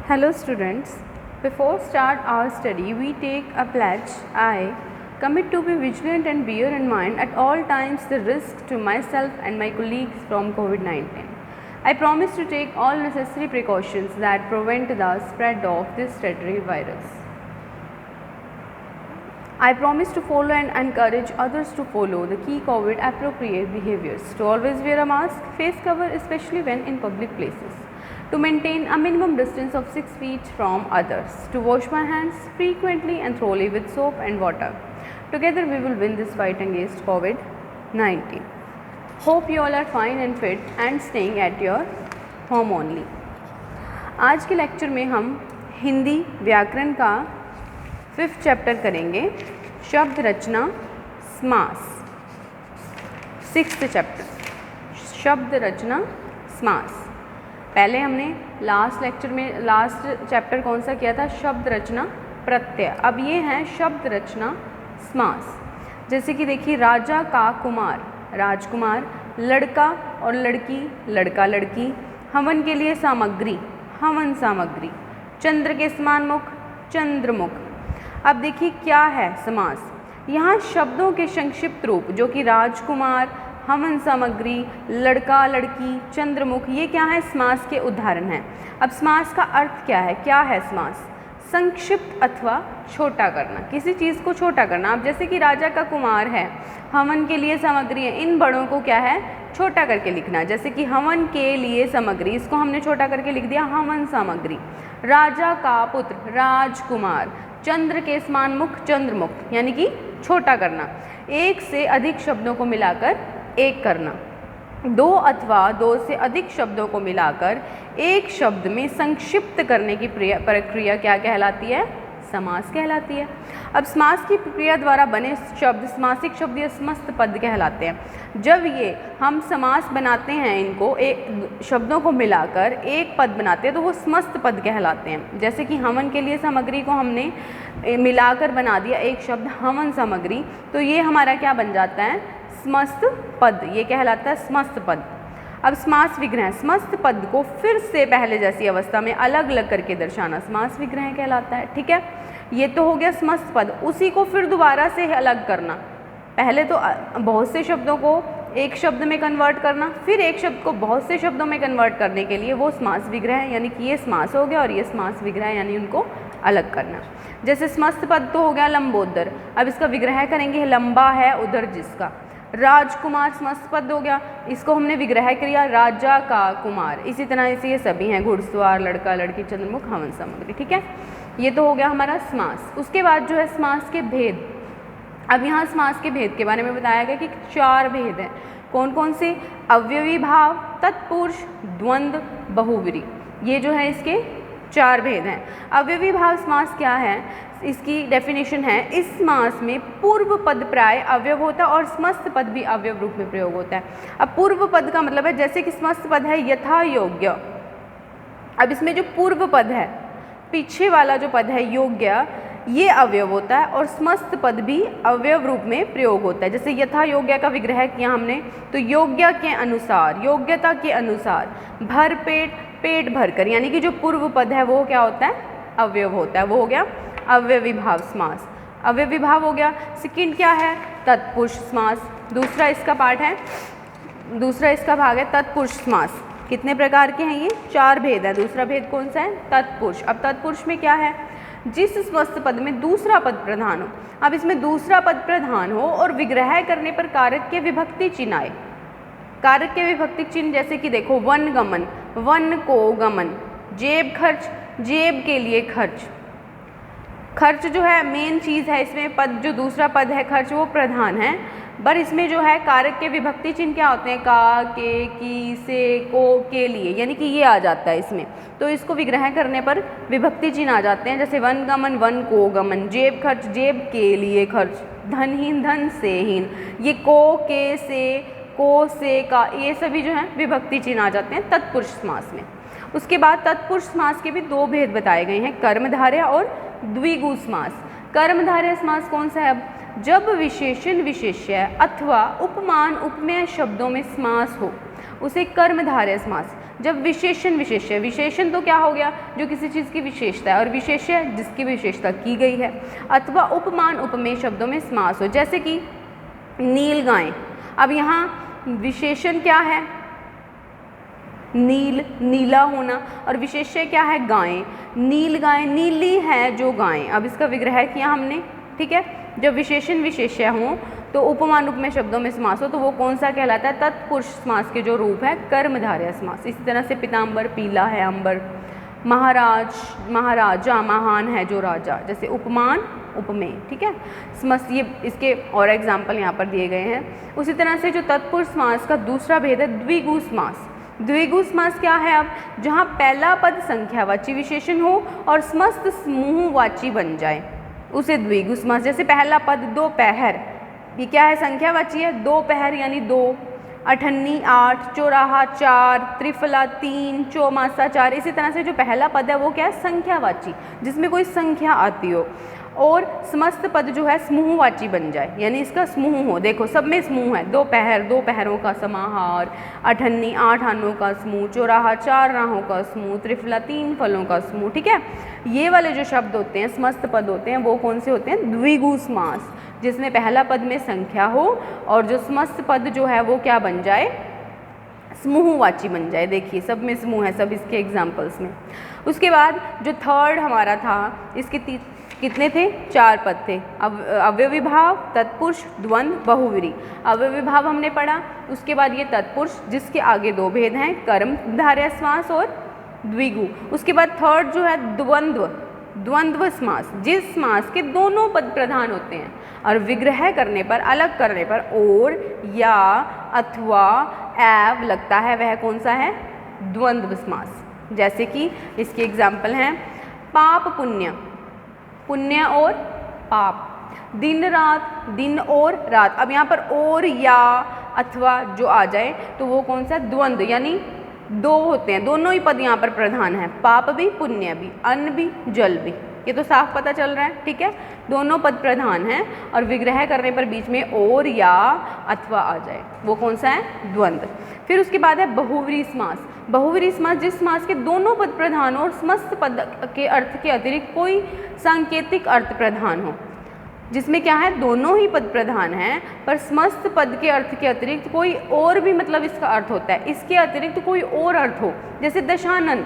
Hello students, before start our study we take a pledge. I commit to be vigilant and bear in mind at all times the risk to myself and my colleagues from COVID-19. I promise to take all necessary precautions that prevent the spread of this deadly virus. I promise to follow and encourage others to follow the key COVID appropriate behaviors, to always wear a mask, face cover especially when in public places, to maintain a minimum distance of 6 feet from others, to wash my hands frequently and thoroughly with soap and water. Together we will win this fight against COVID-19. Hope you all are fine and fit and staying at your home only. आज के lecture में हम हिंदी व्याकरण का 5th chapter करेंगे, शब्द रचना समास। 6th chapter शब्द रचना समास। पहले हमने लास्ट चैप्टर कौन सा किया था? शब्द रचना प्रत्यय। अब ये है शब्द रचना समास। जैसे कि देखिए, राजा का कुमार राजकुमार, लड़का और लड़की लड़का लड़की, हवन के लिए सामग्री हवन सामग्री, चंद्र के समान मुख चंद्रमुख। अब देखिए क्या है समास। यहाँ शब्दों के संक्षिप्त रूप जो कि राजकुमार, हवन सामग्री, लड़का लड़की, चंद्रमुख, ये क्या है? समास के उदाहरण हैं। अब समास का अर्थ क्या है? क्या है समास? संक्षिप्त अथवा छोटा करना, किसी चीज़ को छोटा करना। अब जैसे कि राजा का कुमार है, हवन के लिए सामग्री है, इन बड़ों को क्या है? छोटा करके लिखना। जैसे कि हवन के लिए सामग्री, इसको हमने छोटा करके लिख दिया हवन सामग्री। राजा का पुत्र राजकुमार, चंद्र के समान मुख चंद्रमुख, यानी कि छोटा करना। एक से अधिक शब्दों को मिलाकर एक करना। दो अथवा दो से अधिक शब्दों को मिलाकर एक शब्द में संक्षिप्त करने की प्रक्रिया क्या कहलाती है? समास कहलाती है। अब समास की प्रक्रिया द्वारा बने शब्द समासिक शब्द या समस्त पद कहलाते हैं। जब ये हम समास बनाते हैं, इनको एक शब्दों को मिलाकर एक पद बनाते हैं तो वो समस्त पद कहलाते हैं। जैसे कि हवन के लिए सामग्री को हमने मिलाकर बना दिया एक शब्द हवन सामग्री, तो ये हमारा क्या बन जाता है? समस्त पद, ये कहलाता है समस्त पद। अब समास विग्रह, समस्त पद को फिर से पहले जैसी अवस्था में अलग अलग करके दर्शाना समास विग्रह कहलाता है। ठीक है, ये तो हो गया समस्त पद। उसी को फिर दोबारा से अलग करना। पहले तो बहुत से शब्दों को एक शब्द में कन्वर्ट करना, फिर एक शब्द को बहुत से शब्दों में कन्वर्ट करने के लिए वो समास विग्रह है, यानी कि ये समास हो गया और ये समास विग्रह, यानी उनको अलग करना। जैसे समस्त पद तो हो गया लंबोदर, अब इसका विग्रह करेंगे लंबा है उधर जिसका। राजकुमार समस्त पद हो गया, इसको हमने विग्रह किया राजा का कुमार। इसी तरह से ये सभी हैं, घुड़सवार, लड़का लड़की, चंद्रमुख, हवन सामग्री। ठीक है, ये तो हो गया हमारा समास। उसके बाद जो है समास के भेद। अब यहाँ समास के भेद के बारे में बताया गया कि 4 भेद हैं। कौन कौन से? अव्ययी भाव, तत्पुरुष, द्वंद्व, बहुव्रीहि। ये जो है इसके 4 भेद हैं। अव्ययी भाव समास क्या है? इसकी डेफिनेशन है, इस समास में पूर्व पद प्राय अवयव होता है और समस्त पद भी अवयव रूप में प्रयोग होता है। अब पूर्व पद का मतलब है, जैसे कि समस्त पद है यथा योग्य। अब इसमें जो पूर्व पद है, पीछे वाला जो पद है योग्य, ये अवयव होता है और समस्त पद भी अवयव रूप में प्रयोग होता है। जैसे यथा योग्य का विग्रह किया हमने, तो योग्य के अनुसार, योग्यता के अनुसार, भर पेट, पेट भरकर, यानी कि जो पूर्व पद है वो क्या होता है? अवयव होता है। वो हो गया अव्ययी भाव समास। अव्ययी भाव हो गया। सेकंड क्या है? तत्पुरुष समास। दूसरा इसका पार्ट है, दूसरा इसका भाग है तत्पुरुष समास। कितने प्रकार के हैं ये? 4 भेद है। दूसरा भेद कौन सा है? तत्पुरुष। अब तत्पुरुष में क्या है? जिस समस्त पद में दूसरा पद प्रधान हो। अब इसमें दूसरा पद प्रधान हो और विग्रह करने पर कारक के विभक्ति चिन्ह आए। कारक के विभक्ति चिन्ह जैसे कि देखो, वन गमन, वन को गमन, जेब खर्च, जेब के लिए खर्च। खर्च जो है मेन चीज़ है, इसमें पद जो दूसरा पद है खर्च वो प्रधान है। पर इसमें जो है कारक के विभक्ति चिन्ह क्या होते हैं? का, के, की, से, को, के लिए, यानी कि ये आ जाता है इसमें। तो इसको विग्रह करने पर विभक्ति चिन्ह आ जाते हैं। जैसे वन गमन, वन को गमन, जेब खर्च, जेब के लिए खर्च, धनहीन, धन से हीन। ये को, के, से, को, से, का, ये सभी जो है विभक्ति चिन्ह आ जाते हैं तत्पुरुष समास में। उसके बाद तत्पुरुष समास के भी 2 भेद बताए गए हैं, कर्मधारय और द्विगु समास। कर्मधारय समास कौन सा है? अब जब विशेषण विशेष्य अथवा उपमान उपमेय शब्दों में समास हो उसे कर्मधारय समास। जब विशेषण विशेष्य, विशेषण तो क्या हो गया, जो किसी चीज़ की विशेषता है, और विशेष्य जिसकी विशेषता की गई है, अथवा उपमान उपमेय शब्दों में समास हो, जैसे कि नील गाय। अब यहाँ विशेषण क्या है, नील, नीला होना, और विशेष्य क्या है, गाय। नील गाय, नीली है जो गाय। अब इसका विग्रह किया हमने, ठीक है। जब विशेषण विशेष्य हो तो उपमान उपमेय शब्दों में समास हो तो वो कौन सा कहलाता है, तत्पुरुष समास के जो रूप है कर्मधारय समास। इसी तरह से पीताम्बर, पीला है अंबर, महाराज, महाराजा, महान है जो राजा, जैसे उपमान उपमेय, ठीक है। समास, ये इसके और एग्जाम्पल यहाँ पर दिए गए हैं। उसी तरह से जो तत्पुरुष समास का दूसरा भेद है द्विगु समास। द्विगु समास क्या है, अब जहाँ पहला पद संख्यावाची विशेषण हो और समस्त समूहवाची बन जाए उसे द्विगु समास। जैसे पहला पद दोपहर, ये क्या है, संख्यावाची है, दोपहर यानी 2, अठन्नी 8, चौराहा 4, त्रिफला 3, चौमासा 4। इसी तरह से जो पहला पद है वो क्या है, संख्यावाची, जिसमें कोई संख्या आती हो, और समस्त पद जो है समूहवाची बन जाए, यानी इसका समूह हो। देखो सब में समूह है, दोपहर, दोपहरों का समाहार, अठन्नी 8 आनों का समूह, चौराहा 4 राहों का समूह, त्रिफला 3 फलों का समूह, ठीक है। ये वाले जो शब्द होते हैं, समस्त पद होते हैं, वो कौन से होते हैं, द्विगु समास, जिसमें पहला पद में संख्या हो और जो समस्त पद जो है वो क्या बन जाए, समूहवाची बन जाए। देखिए सब में समूह है, सब इसके एग्जाम्पल्स में। उसके बाद जो थर्ड हमारा था, इसके कितने थे, 4 पद थे। अव्यविभाव, तत्पुरुष, द्वंद्व, बहुव्रीहि। अव्यविभाव हमने पढ़ा, उसके बाद ये तत्पुरुष जिसके आगे 2 भेद हैं, कर्मधारय समास और द्विगु। उसके बाद थर्ड जो है द्वंद्व, द्वंद्व समास, जिस समास के दोनों पद प्रधान होते हैं और विग्रह करने पर, अलग करने पर और या अथवा एव लगता है, वह कौन सा है, द्वंद्व समास। जैसे कि इसके एग्जाम्पल हैं पाप पुण्य, पुण्य और पाप, दिन रात, दिन और रात। अब यहाँ पर और या अथवा जो आ जाए तो वो कौन सा, द्वंद्व, यानी 2 होते हैं, दोनों ही पद यहाँ पर प्रधान है, पाप भी पुण्य भी, अन्न भी जल भी। ये तो साफ पता चल रहा है, ठीक है। दोनों पद प्रधान हैं और विग्रह करने पर बीच में और या अथवा आ जाए, वो कौन सा है, द्वंद्व। फिर उसके बाद है बहुव्रीहि समास। बहुव्रीहि समास, जिस समास के दोनों पद प्रधान हो और समस्त पद के अर्थ के अतिरिक्त कोई सांकेतिक अर्थ प्रधान हो, जिसमें क्या है, दोनों ही पद प्रधान हैं पर समस्त पद के अर्थ के अतिरिक्त कोई और भी मतलब इसका अर्थ होता है, इसके अतिरिक्त कोई और अर्थ हो। जैसे दशानन,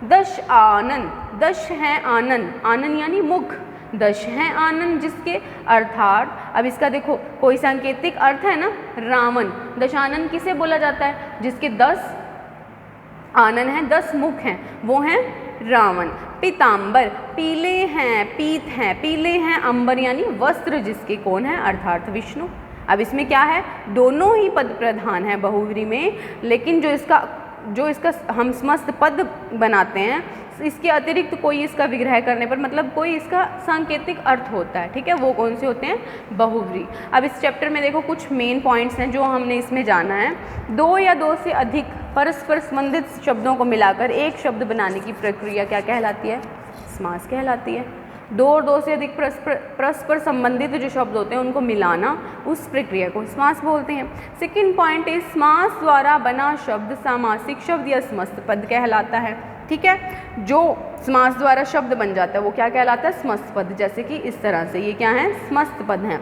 दश आनन, दश है आनन, आनन यानी मुख, दश है आनन जिसके अर्थात, अब इसका देखो कोई सांकेतिक अर्थ है ना, रावण। दशानन किसे बोला जाता है, जिसके 10 आनन हैं, 10 मुख हैं, वो हैं रावण। पीताम्बर, पीले हैं, पीत हैं, पीले हैं, अंबर यानी वस्त्र जिसके कौन है, अर्थात विष्णु। अब इसमें क्या है, दोनों ही पद प्रधान है बहुव्रीहि में, लेकिन जो इसका हम समस्त पद बनाते हैं, इसके अतिरिक्त कोई इसका विग्रह करने पर मतलब कोई इसका सांकेतिक अर्थ होता है, ठीक है, वो कौन से होते हैं, बहुव्रीहि। अब इस चैप्टर में देखो कुछ मेन पॉइंट्स हैं जो हमने इसमें जाना है। 2 या 2 से अधिक परस्पर संबंधित शब्दों को मिलाकर एक शब्द बनाने की प्रक्रिया क्या कहलाती है, समास कहलाती है। 2 और 2 से अधिक परस्पर संबंधित जो शब्द होते हैं उनको मिलाना, उस प्रक्रिया को समास बोलते हैं। सेकंड पॉइंट इज समास द्वारा बना शब्द सामासिक शब्द या समस्त पद कहलाता है, ठीक है। जो समास द्वारा शब्द बन जाता है वो क्या कहलाता है, समस्त पद। जैसे कि इस तरह से ये क्या है, समस्त पद हैं।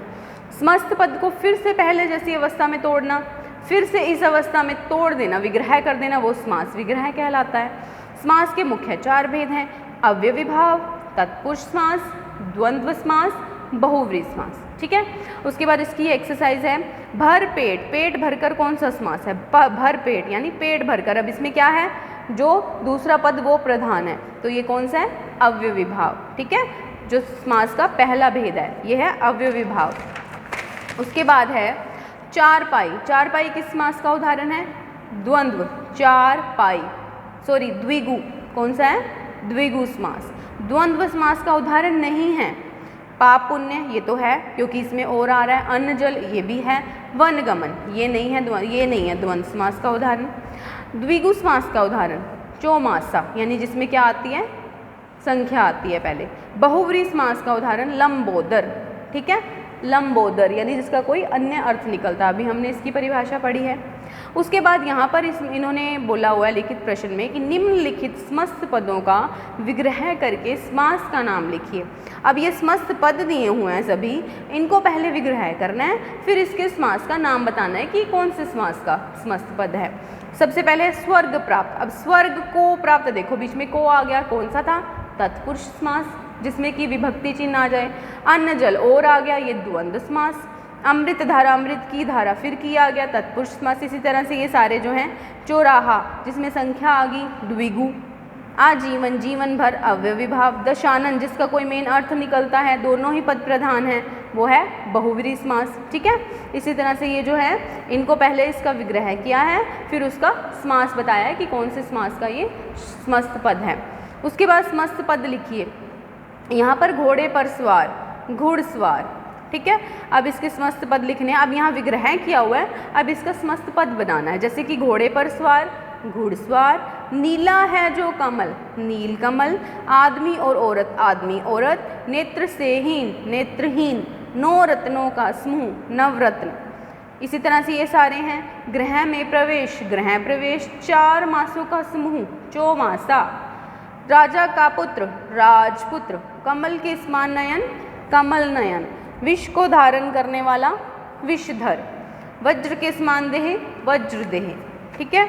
समस्त पद को फिर से पहले जैसी अवस्था में तोड़ना, फिर से इस अवस्था में तोड़ देना, विग्रह कर देना, वो समास विग्रह कहलाता है। समास के मुख्य 4 भेद हैं, अव्यविभाव, तत्पुरुष समास, द्वंद्व समास, बहुव्रीहि समास, ठीक है। उसके बाद इसकी एक्सरसाइज है भर पेट, पेट भरकर कौन सा समास है, भर पेट यानी पेट भरकर। अब इसमें क्या है, जो दूसरा पद वो प्रधान है, तो ये कौन सा है, अव्यविभाव, ठीक है। जो समास का पहला भेद है ये है अव्यविभाव। उसके बाद है चारपाई। चारपाई किस समास का उदाहरण है, द्वंद्व, चारपाई, सॉरी द्विगु, कौन सा है, द्विगु समास। द्वंद्व समास का उदाहरण नहीं है पाप पुण्य, ये तो है क्योंकि इसमें और आ रहा है, अन्न जल ये भी है, वनगमन ये नहीं है, द्वंद्व समास का उदाहरण। द्विगु समास का उदाहरण चौमासा, यानी जिसमें क्या आती है, संख्या आती है पहले। बहुव्रीहि समास का उदाहरण लंबोदर, ठीक है, लंबोदर यानी जिसका कोई अन्य अर्थ निकलता, अभी हमने इसकी परिभाषा पढ़ी है। उसके बाद यहाँ पर इन्होंने बोला हुआ है लिखित प्रश्न में कि निम्नलिखित समस्त पदों का विग्रह करके समास का नाम लिखिए। अब ये समस्त पद दिए हुए हैं सभी, इनको पहले विग्रह करना है, फिर इसके समास का नाम बताना है कि कौन से समास का समस्त पद है। सबसे पहले स्वर्ग प्राप्त। अब स्वर्ग को प्राप्त, देखो बीच में को आ गया, कौन सा था? तत्पुरुष समास, जिसमें कि विभक्ति चिन्ह आ जाए। अन्न जल और आ गया, ये द्वंद्व समास। अमृत धारा, अमृत की धारा, फिर की आ गया, तत्पुरुष समास। इसी तरह से ये सारे जो हैं, चौराहा जिसमें संख्या आ गई द्विगु। आजीवन, जीवन भर, अव्यविभाव। दशानन जिसका कोई मेन अर्थ निकलता है, दोनों ही पद प्रधान है, वो है बहुव्रीहि समास। ठीक है, इसी तरह से ये जो है, इनको पहले इसका विग्रह किया है, फिर उसका समास बताया है कि कौन से समास का ये समस्त पद है। उसके बाद समस्त पद लिखिए। यहाँ पर घोड़े पर सवार, घुड़सवार। ठीक है, अब इसके समस्त पद लिखने हैं। अब यहाँ विग्रह किया हुआ है, अब इसका समस्त पद बनाना है। जैसे कि घोड़े पर सवार, घुड़सवार। नीला है जो कमल, नील कमल। आदमी और औरत, आदमी औरत। नेत्र से हीन, नेत्रहीन। 9 रत्नों का समूह, नवरत्न। इसी तरह से ये सारे हैं। ग्रह में प्रवेश, ग्रह प्रवेश। 4 मासों का समूह, चौमासा। राजा का पुत्र, राजपुत्र। कमल के समान नयन, कमल नयन। विष को धारण करने वाला, विषधर। वज्र के समान देह, वज्रदेह। ठीक है,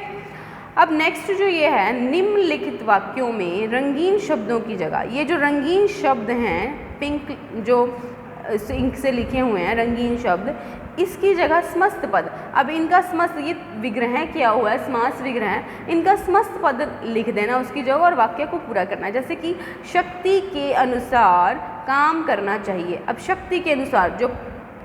अब नेक्स्ट जो ये है, निम्नलिखित वाक्यों में रंगीन शब्दों की जगह, ये जो रंगीन शब्द हैं, पिंक जो इंक से लिखे हुए हैं रंगीन शब्द, इसकी जगह समस्त पद। अब इनका समस्त, ये विग्रह किया हुआ है, समास विग्रह, इनका समस्त पद लिख देना उसकी जगह और वाक्य को पूरा करना है। जैसे कि शक्ति के अनुसार काम करना चाहिए। अब शक्ति के अनुसार जो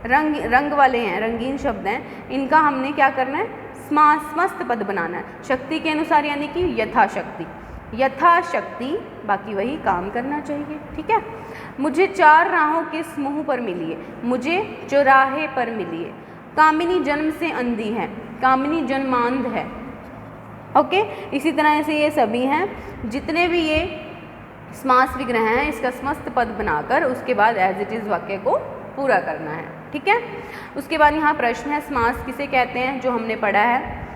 रंग वाले हैं, रंगीन शब्द हैं, इनका हमने क्या करना है? समस्त पद बनाना है। शक्ति के अनुसार यानी कि यथाशक्ति, यथाशक्ति, बाकी वही काम करना चाहिए। ठीक है, मुझे 4 राहों के समूह पर मिलिए, मुझे चौराहे पर मिलिए। कामिनी जन्म से अंधी है, कामिनी जन्मांध है। ओके, इसी तरह से ये सभी हैं, जितने भी ये समास विग्रह हैं, इसका समस्त पद बनाकर उसके बाद एज इट इज़ वाक्य को पूरा करना है। ठीक है, उसके बाद यहाँ प्रश्न है, समास किसे कहते हैं, जो हमने पढ़ा है।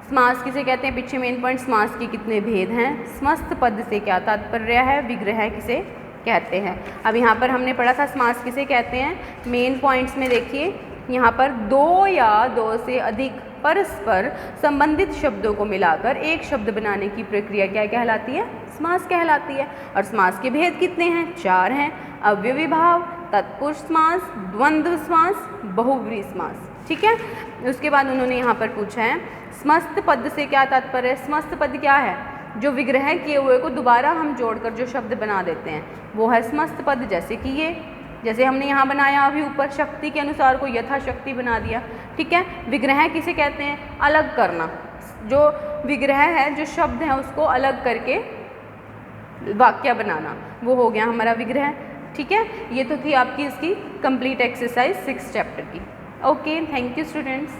समास किसे कहते हैं, पीछे मेन पॉइंट, समास के कितने भेद हैं, समस्त पद से क्या तात्पर्य है, विग्रह किसे कहते हैं। अब यहाँ पर हमने पढ़ा था समास किसे कहते हैं। मेन पॉइंट्स में देखिए, यहाँ पर 2 या 2 से अधिक परस्पर संबंधित शब्दों को मिलाकर एक शब्द बनाने की प्रक्रिया क्या कहलाती है? समास कहलाती है। और समास के भेद कितने हैं? 4 हैं। अव्यविभाव, तत्पुरुष समास, द्वंद्व समास, बहुव्रीहि समास। ठीक है, उसके बाद उन्होंने यहाँ पर पूछा है समस्त पद से क्या तात्पर्य है। समस्त पद क्या है? जो विग्रह किए हुए को दोबारा हम जोड़कर जो शब्द बना देते हैं, वो है समस्त पद। जैसे कि ये, जैसे हमने यहाँ बनाया अभी ऊपर, शक्ति के अनुसार को यथाशक्ति बना दिया। ठीक है, विग्रह किसे कहते हैं? अलग करना। जो विग्रह है, जो शब्द है, उसको अलग करके वाक्य बनाना, वो हो गया हमारा विग्रह। ठीक है, ये तो थी आपकी इसकी कंप्लीट एक्सरसाइज 6 चैप्टर की। Okay, thank you students.